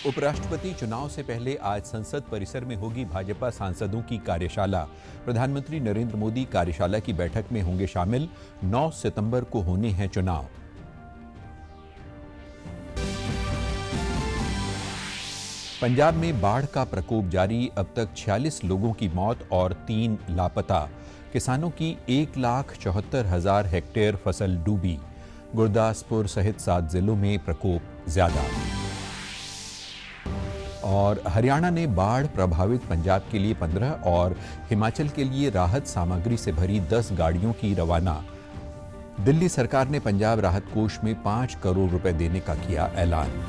उपराष्ट्रपति चुनाव से पहले आज संसद परिसर में होगी भाजपा सांसदों की कार्यशाला। प्रधानमंत्री नरेंद्र मोदी कार्यशाला की बैठक में होंगे शामिल। 9 सितंबर को होने हैं चुनाव। पंजाब में बाढ़ का प्रकोप जारी, अब तक 46 लोगों की मौत और 3 लापता। किसानों की 1,74,000 हेक्टेयर फसल डूबी। गुरदासपुर सहित 7 जिलों में प्रकोप ज्यादा। और हरियाणा ने बाढ़ प्रभावित पंजाब के लिए 15 और हिमाचल के लिए राहत सामग्री से भरी 10 गाड़ियों की रवाना। दिल्ली सरकार ने पंजाब राहत कोष में 5 करोड़ रुपए देने का किया ऐलान।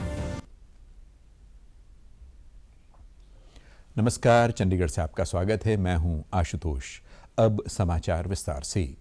नमस्कार, चंडीगढ़ से आपका स्वागत है। मैं हूं आशुतोष। अब समाचार विस्तार से।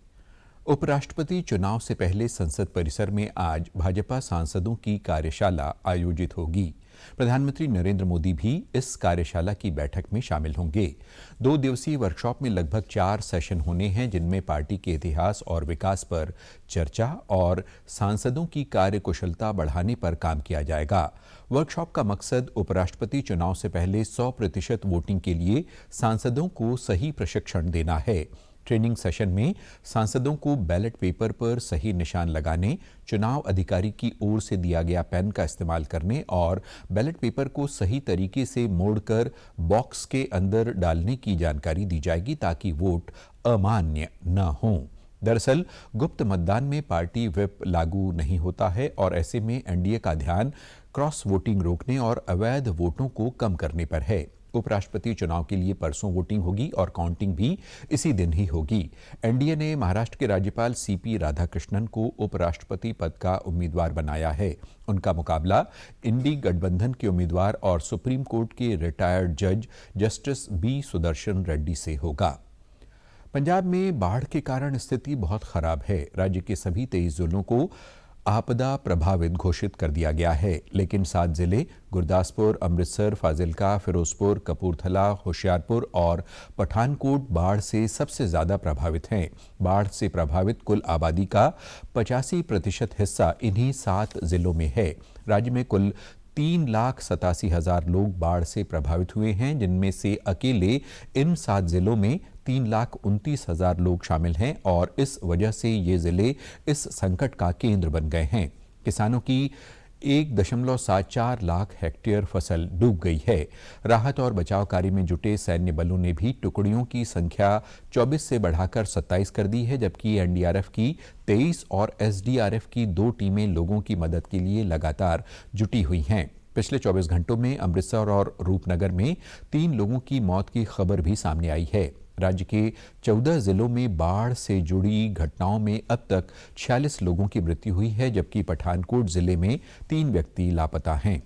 उपराष्ट्रपति चुनाव से पहले संसद परिसर में आज भाजपा सांसदों की कार्यशाला आयोजित होगी। प्रधानमंत्री नरेंद्र मोदी भी इस कार्यशाला की बैठक में शामिल होंगे। 2 दिवसीय वर्कशॉप में लगभग 4 सेशन होने हैं, जिनमें पार्टी के इतिहास और विकास पर चर्चा और सांसदों की कार्यकुशलता बढ़ाने पर काम किया जाएगा। वर्कशॉप का मकसद उपराष्ट्रपति चुनाव से पहले 100% वोटिंग के लिए सांसदों को सही प्रशिक्षण देना है। ट्रेनिंग सेशन में सांसदों को बैलेट पेपर पर सही निशान लगाने, चुनाव अधिकारी की ओर से दिया गया पेन का इस्तेमाल करने और बैलेट पेपर को सही तरीके से मोड़कर बॉक्स के अंदर डालने की जानकारी दी जाएगी, ताकि वोट अमान्य न हो। दरअसल गुप्त मतदान में पार्टी व्हिप लागू नहीं होता है और ऐसे में एनडीए का ध्यान क्रॉस वोटिंग रोकने और अवैध वोटों को कम करने पर है। उपराष्ट्रपति चुनाव के लिए परसों वोटिंग होगी और काउंटिंग भी इसी दिन ही होगी। एनडीए ने महाराष्ट्र के राज्यपाल सीपी राधाकृष्णन को उपराष्ट्रपति पद का उम्मीदवार बनाया है। उनका मुकाबला इंडी गठबंधन के उम्मीदवार और सुप्रीम कोर्ट के रिटायर्ड जज जस्टिस बी सुदर्शन रेड्डी से होगा। पंजाब में बाढ़ के कारण स्थिति बहुत खराब है। राज्य के सभी 23 जिलों को आपदा प्रभावित घोषित कर दिया गया है, लेकिन 7 जिले गुरदासपुर, अमृतसर, फाजिलका, फिरोजपुर, कपूरथला, होशियारपुर और पठानकोट बाढ़ से सबसे ज्यादा प्रभावित हैं। बाढ़ से प्रभावित कुल आबादी का 85% हिस्सा इन्हीं 7 जिलों में है। राज्य में कुल 3,87,000 लोग बाढ़ से प्रभावित हुए हैं, जिनमें से अकेले इन 7 जिलों में 3,29,000 लोग शामिल हैं और इस वजह से ये जिले इस संकट का केंद्र बन गए हैं। किसानों की 1.74 लाख हेक्टेयर फसल डूब गई है। राहत और बचाव कार्य में जुटे सैन्य बलों ने भी टुकड़ियों की संख्या 24 से बढ़ाकर 27 कर दी है, जबकि एनडीआरएफ की 23 और एसडीआरएफ की 2 टीमें लोगों की मदद के लिए लगातार जुटी हुई हैं। पिछले 24 घंटों में अमृतसर और रूपनगर में 3 लोगों की मौत की खबर भी सामने आई है। राज्य के 14 जिलों में बाढ़ से जुड़ी घटनाओं में अब तक 46 लोगों की मृत्यु हुई है, जबकि पठानकोट जिले में 3 व्यक्ति लापता हैं।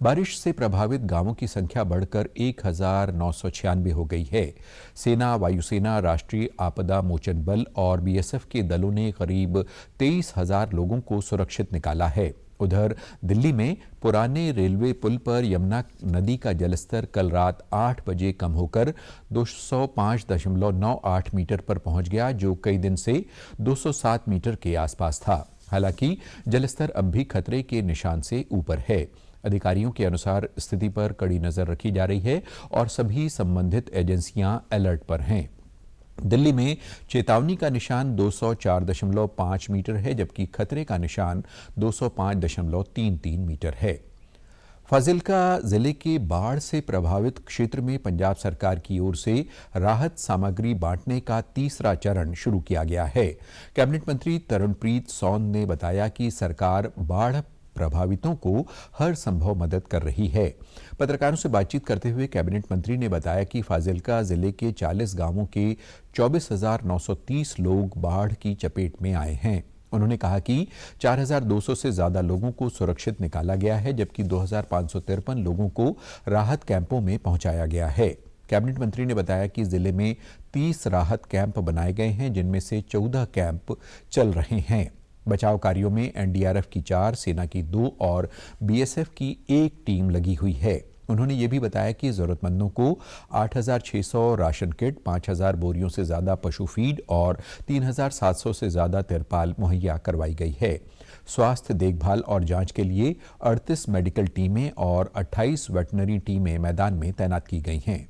बारिश से प्रभावित गांवों की संख्या बढ़कर 1,996 हो गई है। सेना, वायुसेना, राष्ट्रीय आपदा मोचन बल और बीएसएफ के दलों ने करीब 23,000 लोगों को सुरक्षित निकाला है। उधर दिल्ली में पुराने रेलवे पुल पर यमुना नदी का जलस्तर कल रात 8 बजे कम होकर 205.98 मीटर पर पहुंच गया, जो कई दिन से 207 मीटर के आसपास था। हालांकि जलस्तर अब भी खतरे के निशान से ऊपर है। अधिकारियों के अनुसार स्थिति पर कड़ी नजर रखी जा रही है और सभी संबंधित एजेंसियां अलर्ट पर हैं। दिल्ली में चेतावनी का निशान 204.5 मीटर है, जबकि खतरे का निशान 205.33 मीटर है। फाजिलका जिले के बाढ़ से प्रभावित क्षेत्र में पंजाब सरकार की ओर से राहत सामग्री बांटने का तीसरा चरण शुरू किया गया है। कैबिनेट मंत्री तरुणप्रीत सौंद ने बताया कि सरकार बाढ़ प्रभावितों को हर संभव मदद कर रही है। पत्रकारों से बातचीत करते हुए कैबिनेट मंत्री ने बताया कि फाजिलका जिले के 40 गांवों के 24,930 लोग बाढ़ की चपेट में आए हैं। उन्होंने कहा कि 4,200 से ज्यादा लोगों को सुरक्षित निकाला गया है, जबकि 2,553 लोगों को राहत कैंपों में पहुंचाया गया है। कैबिनेट मंत्री ने बताया कि जिले में 30 राहत कैंप बनाए गए हैं, जिनमें से 14 कैंप चल रहे हैं। बचाव कार्यों में एनडीआरएफ की 4, सेना की 2 और बीएसएफ की 1 टीम लगी हुई है। उन्होंने ये भी बताया कि जरूरतमंदों को 8,600 राशन किट, 5,000 बोरियों से ज्यादा पशु फीड और 3,700 से ज्यादा तिरपाल मुहैया करवाई गई है। स्वास्थ्य देखभाल और जांच के लिए 38 मेडिकल टीमें और 28 वेटनरी टीमें मैदान में तैनात की गई हैं।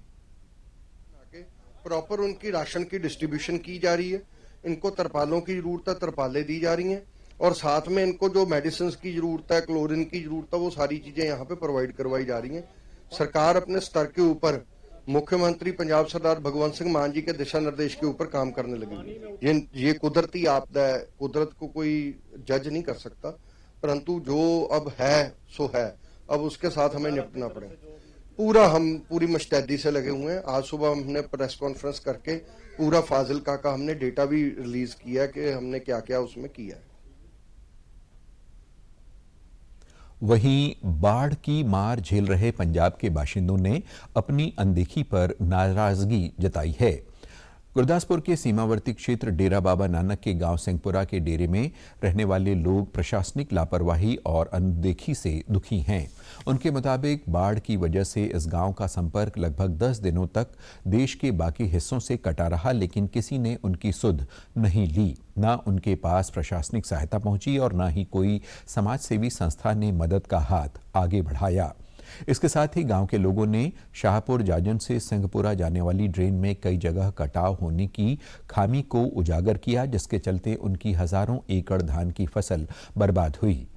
प्रॉपर उनकी राशन की डिस्ट्रीब्यूशन की जा रही है, इनको तरपालों की जरूरत है, तरपालें दी जा रही हैं और साथ में इनको जो मेडिसिन की जरूरत है, क्लोरीन की जरूरत है, वो सारी चीजें यहाँ पे प्रोवाइड करवाई जा रही हैं। सरकार अपने स्तर के ऊपर मुख्यमंत्री पंजाब सरदार भगवंत सिंह मान जी के दिशा निर्देश के ऊपर काम करने लगी। ये कुदरती आपदा है, कुदरत को कोई जज नहीं कर सकता, परंतु जो अब है सो है, अब उसके साथ हमें निपटना पड़ेगा। हम पूरी मुस्तैदी से लगे हुए हैं। आज सुबह हमने प्रेस कॉन्फ्रेंस करके पूरा फाजिलका का हमने डेटा भी रिलीज किया कि हमने क्या क्या उसमें किया है। वहीं बाढ़ की मार झेल रहे पंजाब के बाशिंदों ने अपनी अनदेखी पर नाराजगी जताई है। गुरदासपुर के सीमावर्ती क्षेत्र डेरा बाबा नानक के गांव सिंहपुरा के डेरे में रहने वाले लोग प्रशासनिक लापरवाही और अनदेखी से दुखी हैं। उनके मुताबिक बाढ़ की वजह से इस गांव का संपर्क लगभग 10 दिनों तक देश के बाकी हिस्सों से कटा रहा, लेकिन किसी ने उनकी सुध नहीं ली। ना उनके पास प्रशासनिक सहायता पहुंची और न ही कोई समाजसेवी संस्था ने मदद का हाथ आगे बढ़ाया। इसके साथ ही गांव के लोगों ने शाहपुर जाजन से सिंहपुरा जाने वाली ड्रेन में कई जगह कटाव होने की खामी को उजागर किया, जिसके चलते उनकी हजारों एकड़ धान की फसल बर्बाद हुई।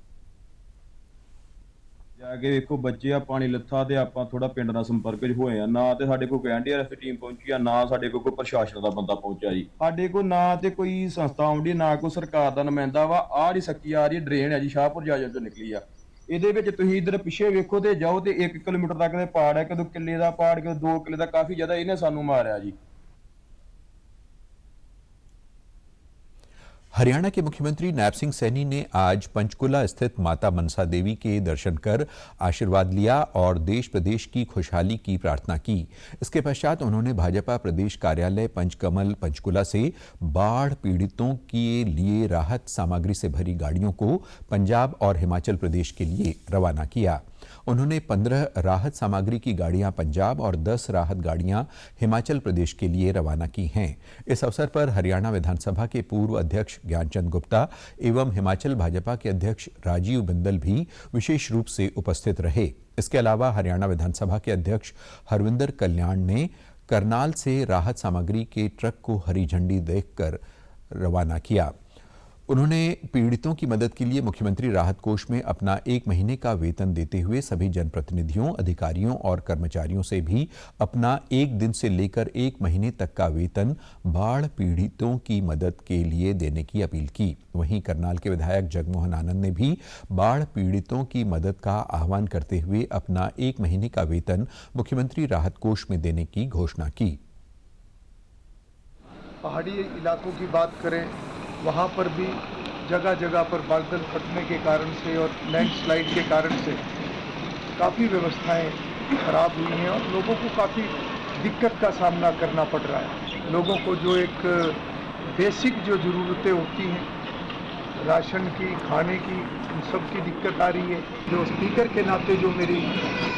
जाके देखो बच्चे आ पानी लथा ते आपां थोड़ा पिंड नाल संपर्क च होए आ, ना ते साडे कोल कोई एनडीआरएफ टीम पहुंची आ, ना साडे कोल कोई प्रशासन दा बंदा पहुंचा जी। साडे कोल ना ते कोई संस्था आउंदी, ना कोई सरकार दा नुमाइंदा वा। आ जी सक्की आ रही ड्रेन है जी शाहपुर जाजन चों निकली आ। ਇਹਦੇ ਵਿੱਚ ਤੁਸੀਂ ਇਧਰ ਪਿੱਛੇ ਵੇਖੋ ਤੇ ਜਾਓ ਤੇ 1 ਕਿਲੋਮੀਟਰ ਤੱਕ ਦੇ ਪਾੜ ਹੈ, ਕਦੋਂ ਕਿੱਲੇ ਦਾ ਪਾੜ, ਕਦੋਂ 2 ਕਿੱਲੇ ਦਾ, ਕਾਫੀ ਜ਼ਿਆਦਾ ਇਹਨੇ ਸਾਨੂੰ ਮਾਰਿਆ ਜੀ। हरियाणा के मुख्यमंत्री नायब सिंह सैनी ने आज पंचकुला स्थित माता मनसा देवी के दर्शन कर आशीर्वाद लिया और देश प्रदेश की खुशहाली की प्रार्थना की। इसके पश्चात उन्होंने भाजपा प्रदेश कार्यालय पंचकमल पंचकुला से बाढ़ पीड़ितों के लिए राहत सामग्री से भरी गाड़ियों को पंजाब और हिमाचल प्रदेश के लिए रवाना किया। उन्होंने 15 राहत सामग्री की गाड़ियां पंजाब और 10 राहत गाड़ियां हिमाचल प्रदेश के लिए रवाना की हैं। इस अवसर पर हरियाणा विधानसभा के पूर्व अध्यक्ष ज्ञानचंद गुप्ता एवं हिमाचल भाजपा के अध्यक्ष राजीव बिंदल भी विशेष रूप से उपस्थित रहे। इसके अलावा हरियाणा विधानसभा के अध्यक्ष हरविंदर कल्याण ने करनाल से राहत सामग्री के ट्रक को हरी झंडी देखकर रवाना किया। उन्होंने पीड़ितों की मदद के लिए मुख्यमंत्री राहत कोष में अपना 1 महीने का वेतन देते हुए सभी जनप्रतिनिधियों, अधिकारियों और कर्मचारियों से भी अपना 1 दिन से लेकर 1 महीने तक का वेतन बाढ़ पीड़ितों की मदद के लिए देने की अपील की। वहीं करनाल के विधायक जगमोहन आनंद ने भी बाढ़ पीड़ितों की मदद का आह्वान करते हुए अपना 1 महीने का वेतन मुख्यमंत्री राहत कोष में देने की घोषणा की। पहाड़ी इलाकों की बात करें, वहाँ पर भी जगह जगह पर बादल फटने के कारण से और लैंडस्लाइड के कारण से काफ़ी व्यवस्थाएं खराब हुई हैं और लोगों को काफ़ी दिक्कत का सामना करना पड़ रहा है। लोगों को जो एक बेसिक जो ज़रूरतें होती हैं, राशन की, खाने की, उन सब की दिक्कत आ रही है। जो स्पीकर के नाते जो मेरी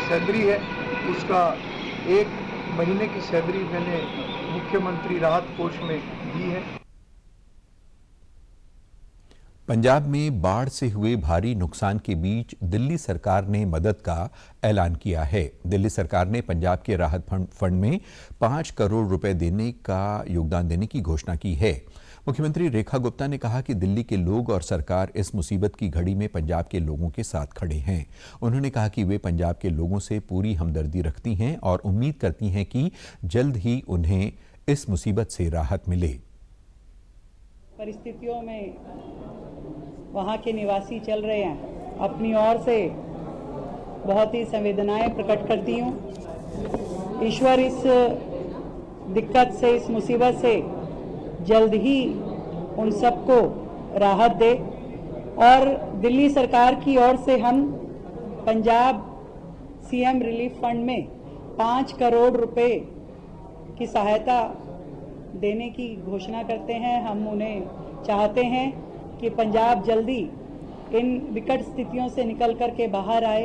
सैलरी है, उसका 1 महीने की सैलरी मैंने मुख्यमंत्री राहत कोष में दी है। पंजाब में बाढ़ से हुए भारी नुकसान के बीच दिल्ली सरकार ने मदद का ऐलान किया है। दिल्ली सरकार ने पंजाब के राहत फंड में 5 करोड़ रुपए देने का योगदान देने की घोषणा की है। मुख्यमंत्री रेखा गुप्ता ने कहा कि दिल्ली के लोग और सरकार इस मुसीबत की घड़ी में पंजाब के लोगों के साथ खड़े हैं। उन्होंने कहा कि वे पंजाब के लोगों से पूरी हमदर्दी रखती हैं और उम्मीद करती हैं कि जल्द ही उन्हें इस मुसीबत से राहत मिले। परिस्थितियों में वहाँ के निवासी चल रहे हैं, अपनी ओर से बहुत ही संवेदनाएं प्रकट करती हूँ। ईश्वर इस दिक्कत से, इस मुसीबत से जल्द ही उन सबको राहत दे और दिल्ली सरकार की ओर से हम पंजाब सीएम रिलीफ फंड में 5 करोड़ रुपए की सहायता देने की घोषणा करते हैं। हम उन्हें चाहते हैं कि पंजाब जल्दी इन विकट स्थितियों से निकल कर के बाहर आए।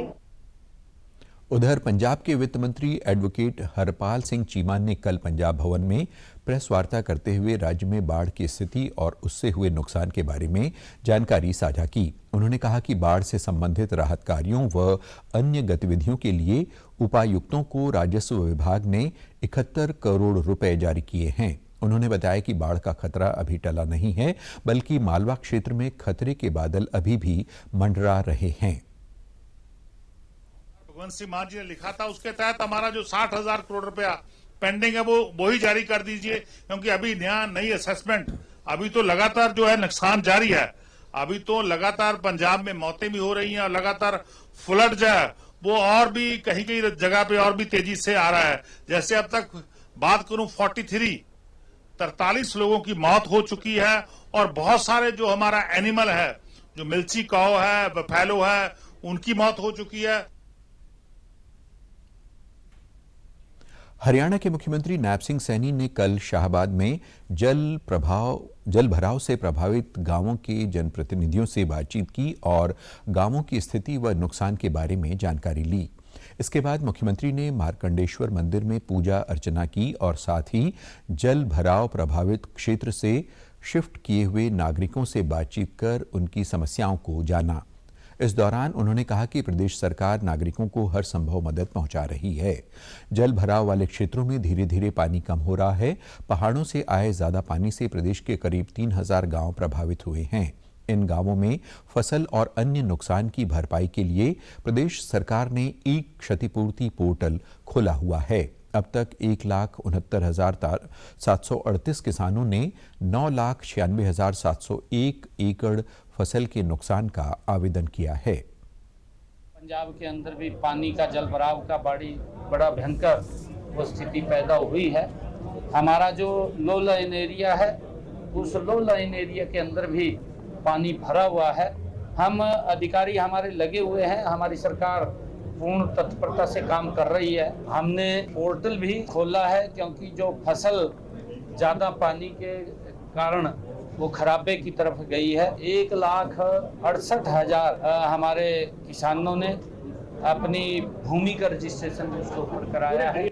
उधर पंजाब के वित्त मंत्री एडवोकेट हरपाल सिंह चीमा ने कल पंजाब भवन में प्रेस वार्ता करते हुए राज्य में बाढ़ की स्थिति और उससे हुए नुकसान के बारे में जानकारी साझा की। उन्होंने कहा कि बाढ़ से संबंधित राहत कार्यों व अन्य गतिविधियों के लिए उपायुक्तों को राजस्व विभाग ने 71 करोड़ रुपए जारी किए हैं। उन्होंने बताया कि बाढ़ का खतरा अभी टला नहीं है, बल्कि मालवा क्षेत्र में खतरे के बादल अभी भी मंडरा रहे हैं। भगवंत सिंह मान जी ने लिखा था, उसके तहत हमारा जो 60,000 करोड़ रुपया पेंडिंग है वो ही जारी कर दीजिए, क्योंकि अभी नई असेसमेंट अभी तो लगातार जो है नुकसान जारी है। अभी तो लगातार पंजाब में मौतें भी हो रही हैं और लगातार फ्लड जो है वो और भी कहीं कहीं जगह पे और भी तेजी से आ रहा है। जैसे अब तक बात करूं 43 लोगों की मौत हो चुकी है और बहुत सारे जो हमारा एनिमल है, जो मिल्ची काऊ है, बफेलो है, उनकी मौत हो चुकी है। हरियाणा के मुख्यमंत्री नायब सिंह सैनी ने कल शाहबाद में जल भराव से प्रभावित गांवों के जनप्रतिनिधियों से बातचीत की और गांवों की स्थिति व नुकसान के बारे में जानकारी ली। इसके बाद मुख्यमंत्री ने मार्कंडेश्वर मंदिर में पूजा अर्चना की और साथ ही जल भराव प्रभावित क्षेत्र से शिफ्ट किए हुए नागरिकों से बातचीत कर उनकी समस्याओं को जाना। इस दौरान उन्होंने कहा कि प्रदेश सरकार नागरिकों को हर संभव मदद पहुंचा रही है। जल भराव वाले क्षेत्रों में धीरे धीरे पानी कम हो रहा है। पहाड़ों से आए ज्यादा पानी से प्रदेश के करीब 3000 गांव प्रभावित हुए हैं। इन गांवों में फसल और अन्य नुकसान की भरपाई के लिए प्रदेश सरकार ने ई क्षतिपूर्ति पोर्टल खोला हुआ है। अब तक 1,69,738 किसानों ने 9,96,701 एकड़ फसल के नुकसान का आवेदन किया है। पंजाब के अंदर भी पानी का जल भराव का बड़ा भयंकर वो स्थिति पैदा हुई है। हमारा जो लो लाइन एरिया है, उस लो लाइन एरिया के अंदर भी पानी भरा हुआ है। हम अधिकारी हमारे लगे हुए हैं, हमारी सरकार पूर्ण तत्परता से काम कर रही है। हमने पोर्टल भी खोला है, क्योंकि जो फसल ज़्यादा पानी के कारण वो खराबे की तरफ गई है। 1,68,000 हमारे किसानों ने अपनी भूमि का रजिस्ट्रेशन उसके ऊपर कराया है।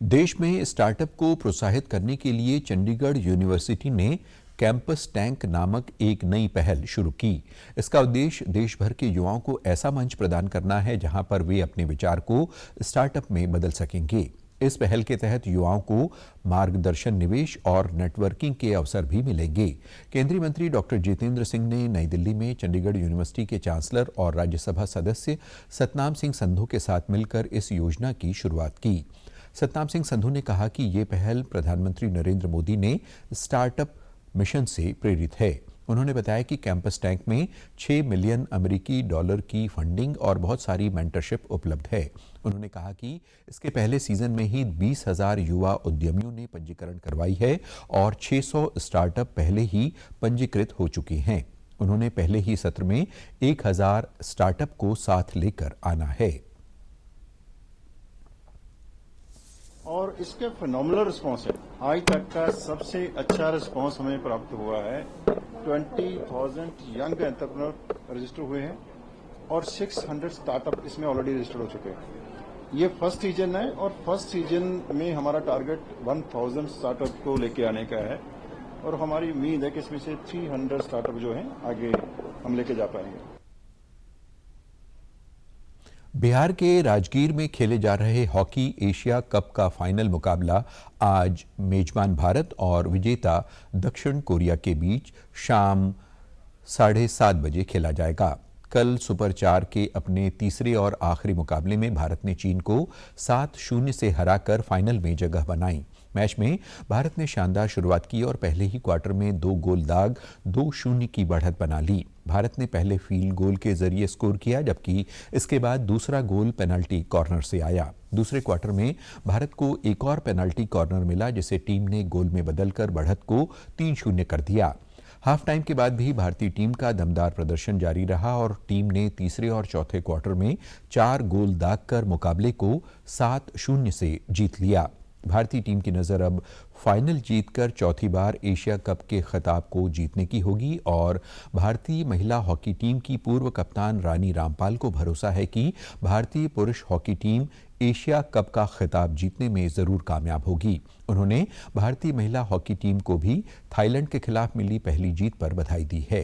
देश में स्टार्टअप को प्रोत्साहित करने के लिए चंडीगढ़ यूनिवर्सिटी ने कैंपस टैंक नामक एक नई पहल शुरू की। इसका उद्देश्य देश भर के युवाओं को ऐसा मंच प्रदान करना है जहां पर वे अपने विचार को स्टार्टअप में बदल सकेंगे। इस पहल के तहत युवाओं को मार्गदर्शन, निवेश और नेटवर्किंग के अवसर भी मिलेंगे। केंद्रीय मंत्री डॉक्टर जितेंद्र सिंह ने नई दिल्ली में चंडीगढ़ यूनिवर्सिटी के चांसलर और राज्यसभा सदस्य सतनाम सिंह संधू के साथ मिलकर इस योजना की शुरुआत की। सतनाम सिंह संधू ने कहा कि ये पहल प्रधानमंत्री नरेंद्र मोदी ने स्टार्टअप मिशन से प्रेरित है। उन्होंने बताया कि कैंपस टैंक में 6 मिलियन अमेरिकी डॉलर की फंडिंग और बहुत सारी मेंटरशिप उपलब्ध है। उन्होंने कहा कि इसके पहले सीजन में ही 20,000 युवा उद्यमियों ने पंजीकरण करवाई है और 600 स्टार्टअप पहले ही पंजीकृत हो चुके हैं। उन्होंने पहले ही सत्र में 1,000 स्टार्टअप को साथ लेकर आना है। और इसके फिनोमिनल रिस्पांस है। आज तक का सबसे अच्छा रिस्पांस हमें प्राप्त हुआ है। 20,000 यंग एंटरप्रेन्योर रजिस्टर हुए हैं और 600 स्टार्टअप इसमें ऑलरेडी रजिस्टर हो चुके हैं। ये फर्स्ट सीजन है और फर्स्ट सीजन में हमारा टारगेट 1,000 स्टार्टअप को लेके आने का है और हमारी उम्मीद है कि इसमें से 300 स्टार्टअप जो हैं आगे हम लेके जा पाएंगे। बिहार के राजगीर में खेले जा रहे हॉकी एशिया कप का फाइनल मुकाबला आज मेजबान भारत और विजेता दक्षिण कोरिया के बीच शाम 7:30 बजे खेला जाएगा। कल सुपर 4 के अपने तीसरे और आखिरी मुकाबले में भारत ने चीन को 7-0 से हराकर फाइनल में जगह बनाई। मैच में भारत ने शानदार शुरुआत की और पहले ही क्वार्टर में 2 गोल दाग 2-0 की बढ़त बना ली। भारत ने पहले फील्ड गोल के जरिए स्कोर किया, जबकि इसके बाद दूसरा गोल पेनल्टी कॉर्नर से आया। दूसरे क्वार्टर में भारत को एक और पेनल्टी कॉर्नर मिला, जिसे टीम ने गोल में बदलकर बढ़त को 3-0 कर दिया। हाफ टाइम के बाद भी भारतीय टीम का दमदार प्रदर्शन जारी रहा और टीम ने तीसरे और चौथे क्वार्टर में 4 गोल दागकर मुकाबले को 7-0 से जीत लिया। भारतीय टीम की नज़र अब फाइनल जीतकर चौथी बार एशिया कप के खिताब को जीतने की होगी और भारतीय महिला हॉकी टीम की पूर्व कप्तान रानी रामपाल को भरोसा है कि भारतीय पुरुष हॉकी टीम एशिया कप का खिताब जीतने में जरूर कामयाब होगी। उन्होंने भारतीय महिला हॉकी टीम को भी थाईलैंड के खिलाफ मिली पहली जीत पर बधाई दी है।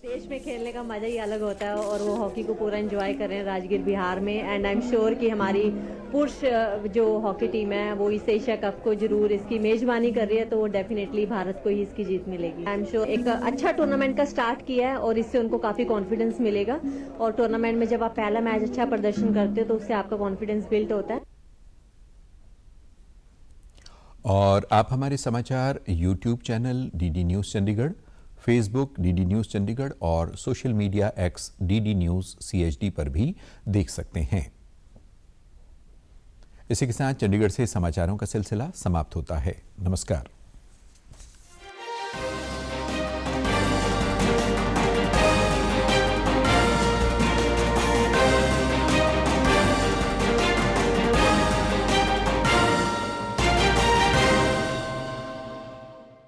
देश में खेलने का मजा ही अलग होता है और वो हॉकी को पूरा एंजॉय कर रहे हैं राजगीर बिहार में। एंड आई एम श्योर कि हमारी पुरुष जो हॉकी टीम है वो इस एशिया कप को जरूर इसकी मेजबानी कर रही है, तो डेफिनेटली भारत को ही इसकी जीत मिलेगी। आई एम श्योर एक अच्छा टूर्नामेंट का स्टार्ट किया है और इससे उनको काफी कॉन्फिडेंस मिलेगा और टूर्नामेंट में जब आप पहला मैच अच्छा प्रदर्शन करते हो तो उससे आपका कॉन्फिडेंस बिल्ड होता है। और आप हमारे समाचार YouTube channel DD news Chandigarh, Facebook DD news Chandigarh और social media X DD news CHD पर भी देख सकते हैं। इसी के साथ चंडीगढ़ से समाचारों का सिलसिला समाप्त होता है। नमस्कार।